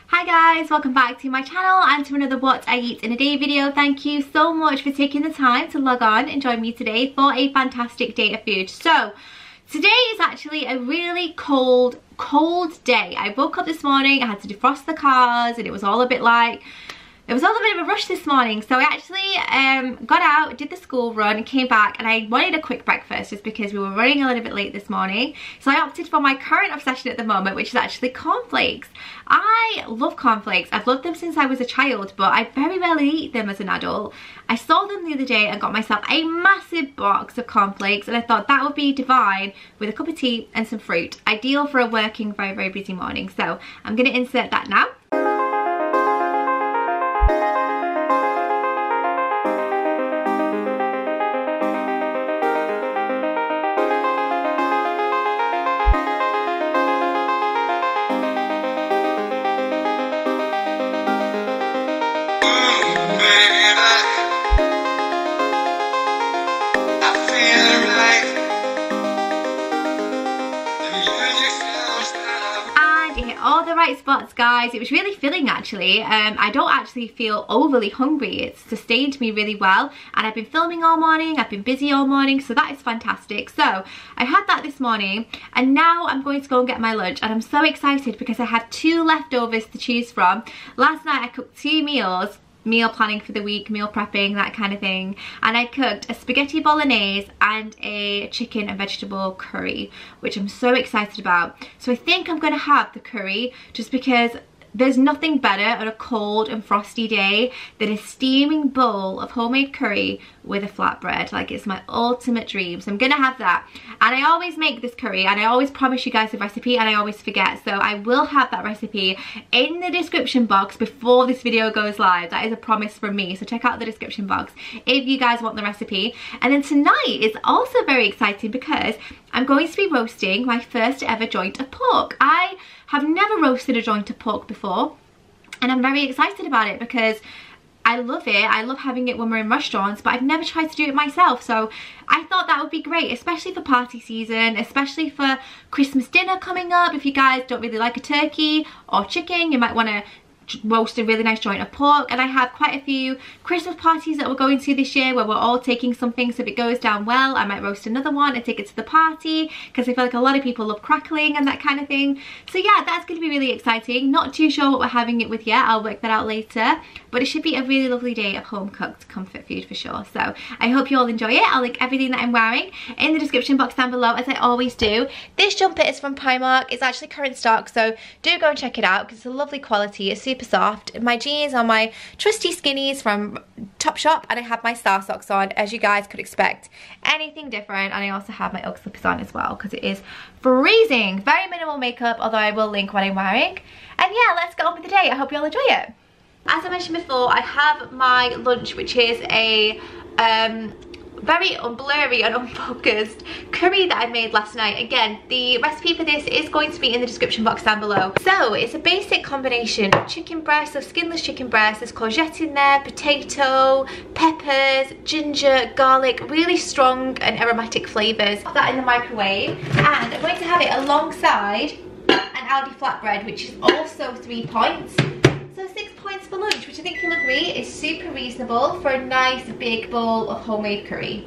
Hi guys, welcome back to my channel and to another what I eat in a day video. Thank you so much for taking the time to log on and join me today for a fantastic day of food. So today is actually a really cold day. I woke up this morning, I had to defrost the cars and it was all a bit of a rush this morning. So I actually got out, did the school run, came back, and I wanted a quick breakfast just because we were running a little bit late this morning. So I opted for my current obsession at the moment, which is actually cornflakes. I love cornflakes. I've loved them since I was a child, but I very rarely eat them as an adult. I saw them the other day and got myself a massive box of cornflakes, and I thought that would be divine with a cup of tea and some fruit. Ideal for a working, very busy morning. So I'm going to insert that now. All the right spots, guys. It was really filling actually. I don't actually feel overly hungry. It's sustained me really well, and I've been filming all morning, I've been busy all morning, so that is fantastic. So I had that this morning, and now I'm going to go and get my lunch, and I'm so excited because I have two leftovers to choose from. Last night I cooked 2 meals, meal planning for the week, meal prepping, that kind of thing, and I cooked a spaghetti bolognese and a chicken and vegetable curry, which I'm so excited about. So I think I'm going to have the curry just because there's nothing better on a cold and frosty day than a steaming bowl of homemade curry with a flatbread. Like, it's my ultimate dream. So I'm gonna have that. And I always make this curry, and I always promise you guys the recipe, and I always forget. So I will have that recipe in the description box before this video goes live. That is a promise from me. So check out the description box if you guys want the recipe. And then tonight is also very exciting because I'm going to be roasting my first ever joint of pork. I have never roasted a joint of pork before, and I'm very excited about it because I love it. I love having it when we're in restaurants, but I've never tried to do it myself. So I thought that would be great, especially for party season, especially for Christmas dinner coming up. If you guys don't really like a turkey or chicken, you might want to roast a really nice joint of pork. And I have quite a few Christmas parties that we're going to this year where we're all taking something, so if it goes down well, I might roast another one and take it to the party, because I feel like a lot of people love crackling and that kind of thing. So yeah, that's going to be really exciting. Not too sure what we're having it with yet. I'll work that out later, but it should be a really lovely day of home cooked comfort food for sure. So I hope you all enjoy it. I'll link everything that I'm wearing in the description box down below, as I always do. This jumper is from Primark. It's actually current stock, so do go and check it out because it's a lovely quality. It's super soft. My jeans are my trusty skinnies from Topshop, and I have my Star socks on, as you guys could expect. Anything different? And I also have my Ugg slippers on as well because it is freezing. Very minimal makeup, although I will link what I'm wearing. And yeah, let's get on with the day. I hope you all enjoy it. As I mentioned before, I have my lunch, which is a very blurry and unfocused curry that I made last night. Again, the recipe for this is going to be in the description box down below. So it's a basic combination of chicken breast, so skinless chicken breast. There's courgette in there, potato, peppers, ginger, garlic, really strong and aromatic flavours. Put that in the microwave, and I'm going to have it alongside an Aldi flatbread, which is also 3 points. So 6 points for lunch, which I think you'll agree is super reasonable for a nice big bowl of homemade curry.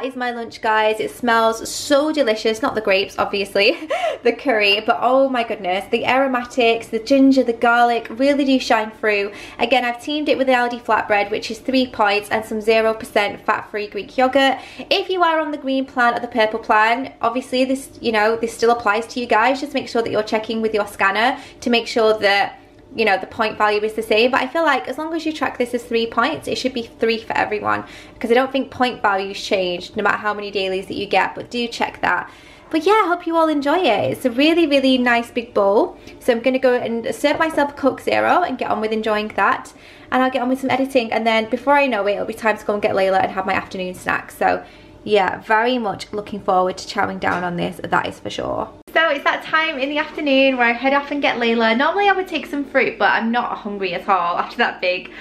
Is my lunch, guys. It smells so delicious. Not the grapes, obviously, the curry, but oh my goodness, the aromatics, the ginger, the garlic really do shine through. Again, I've teamed it with the Aldi flatbread, which is 3 points, and some 0% fat-free Greek yogurt. If you are on the green plan or the purple plan, obviously this, you know, this still applies to you guys. Just make sure that you're checking with your scanner to make sure that, you know, the point value is the same. But I feel like as long as you track this as 3 points, it should be 3 for everyone, because I don't think point values change no matter how many dailies that you get, but do check that. But yeah, I hope you all enjoy it. It's a really nice big bowl. So I'm going to go and serve myself a Coke Zero and get on with enjoying that. And I'll get on with some editing, and then before I know it, it'll be time to go and get Layla and have my afternoon snack. So yeah, very much looking forward to chowing down on this, that is for sure. So it's that time in the afternoon where I head off and get Layla. Normally I would take some fruit, but I'm not hungry at all after that big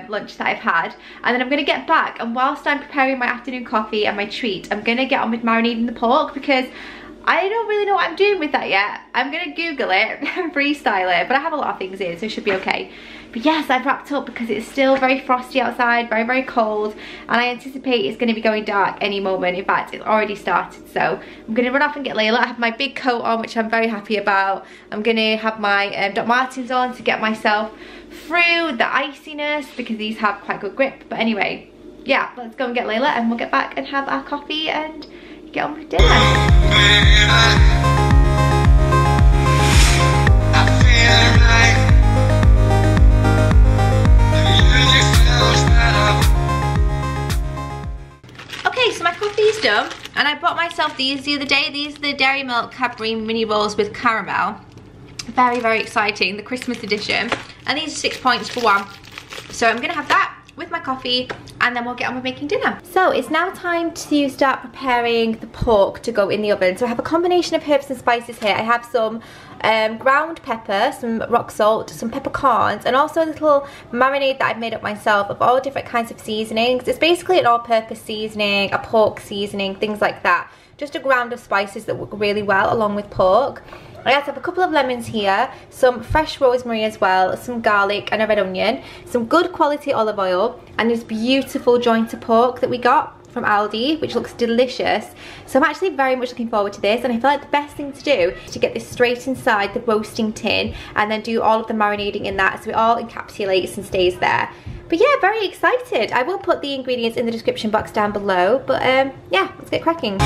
lunch that I've had. And then I'm going to get back, and whilst I'm preparing my afternoon coffee and my treat, I'm going to get on with marinating the pork, because I don't really know what I'm doing with that yet. I'm going to Google it and freestyle it, but I have a lot of things in, so it should be okay. But yes, I've wrapped up because it's still very frosty outside, very, very cold, and I anticipate it's going to be going dark any moment. In fact, it's already started, so I'm going to run off and get Layla. I have my big coat on, which I'm very happy about. I'm going to have my Doc Martens on to get myself through the iciness, because these have quite good grip. But anyway, yeah, let's go and get Layla, and we'll get back and have our coffee and get on with dinner. Okay, so my coffee's done, and I bought myself these the other day. These are the Dairy Milk Cadbury mini rolls with caramel. Very, very exciting, the Christmas edition. And these are 6 points for one. So I'm gonna have that with my coffee, and then we'll get on with making dinner. So it's now time to start preparing the pork to go in the oven. So I have a combination of herbs and spices here. I have some ground pepper, some rock salt, some peppercorns, and also a little marinade that I've made up myself of all different kinds of seasonings. It's basically an all-purpose seasoning, a pork seasoning, things like that. Just a ground of spices that work really well along with pork. I also have a couple of lemons here, some fresh rosemary as well, some garlic and a red onion, some good quality olive oil, and this beautiful joint of pork that we got from Aldi, which looks delicious. So I'm actually very much looking forward to this, and I feel like the best thing to do is to get this straight inside the roasting tin and then do all of the marinating in that, so it all encapsulates and stays there. But yeah, very excited. I will put the ingredients in the description box down below, but yeah, let's get cracking.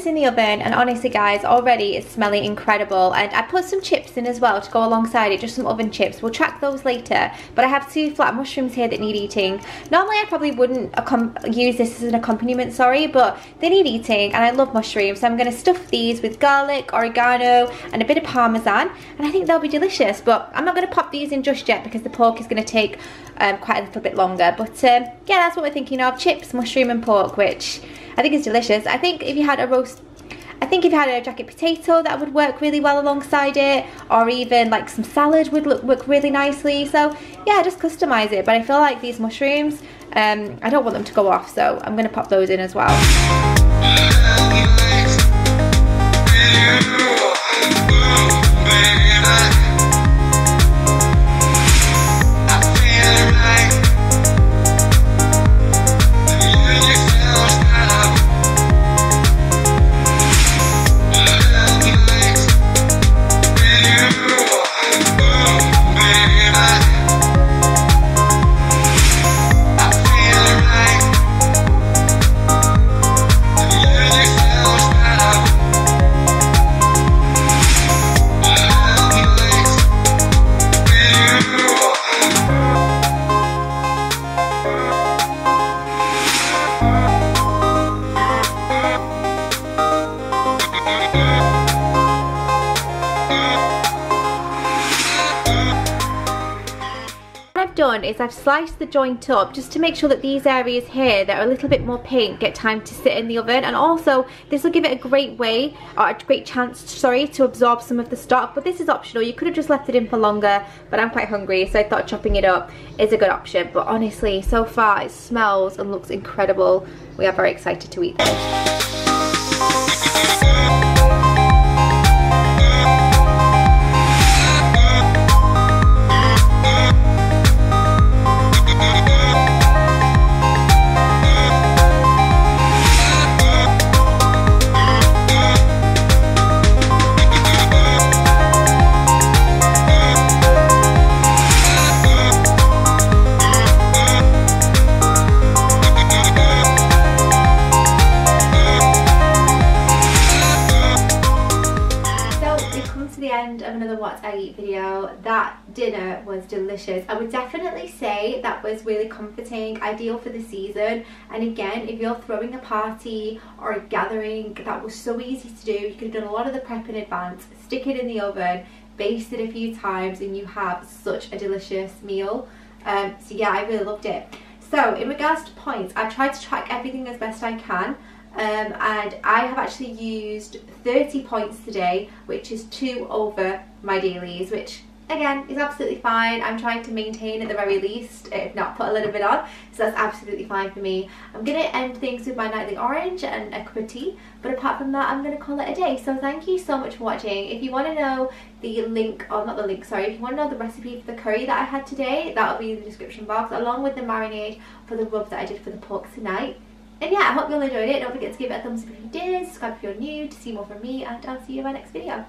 In the oven, and honestly guys, already it's smelling incredible, and I put some chips in as well to go alongside it, just some oven chips. We'll track those later, but I have 2 flat mushrooms here that need eating. Normally I probably wouldn't use this as an accompaniment, sorry, but they need eating and I love mushrooms, so I'm going to stuff these with garlic, oregano and a bit of parmesan, and I think they'll be delicious. But I'm not going to pop these in just yet because the pork is going to take quite a little bit longer. But yeah, that's what we're thinking of: chips, mushroom and pork, which I think is delicious. I think if you had a jacket potato, that would work really well alongside it, or even like some salad would work really nicely. So yeah, just customize it. But I feel like these mushrooms, I don't want them to go off, so I'm going to pop those in as well. done is I've sliced the joint up just to make sure that these areas here that are a little bit more pink get time to sit in the oven, and also this will give it a great way, or a great chance, sorry, to absorb some of the stock. But this is optional. You could have just left it in for longer, but I'm quite hungry, so I thought chopping it up is a good option. But honestly, so far it smells and looks incredible. We are very excited to eat this. What I eat video. That dinner was delicious. I would definitely say that was really comforting, ideal for the season. And again, if you're throwing a party or a gathering, that was so easy to do. You could have done a lot of the prep in advance, stick it in the oven, baste it a few times, and you have such a delicious meal. So yeah, I really loved it. So in regards to points, I've tried to track everything as best I can. And I have actually used 30 points today, which is 2 over my dailies, which again is absolutely fine. I'm trying to maintain at the very least, if not put a little bit on, so that's absolutely fine for me. I'm going to end things with my nightly orange and a cup of tea, but apart from that I'm going to call it a day. So thank you so much for watching. If you want to know the link, or not the link, sorry, if you want to know the recipe for the curry that I had today, that'll be in the description box, along with the marinade for the rub that I did for the pork tonight. And yeah, I hope you all enjoyed it. Don't forget to give it a thumbs up if you did, subscribe if you're new to see more from me, and I'll see you in my next video.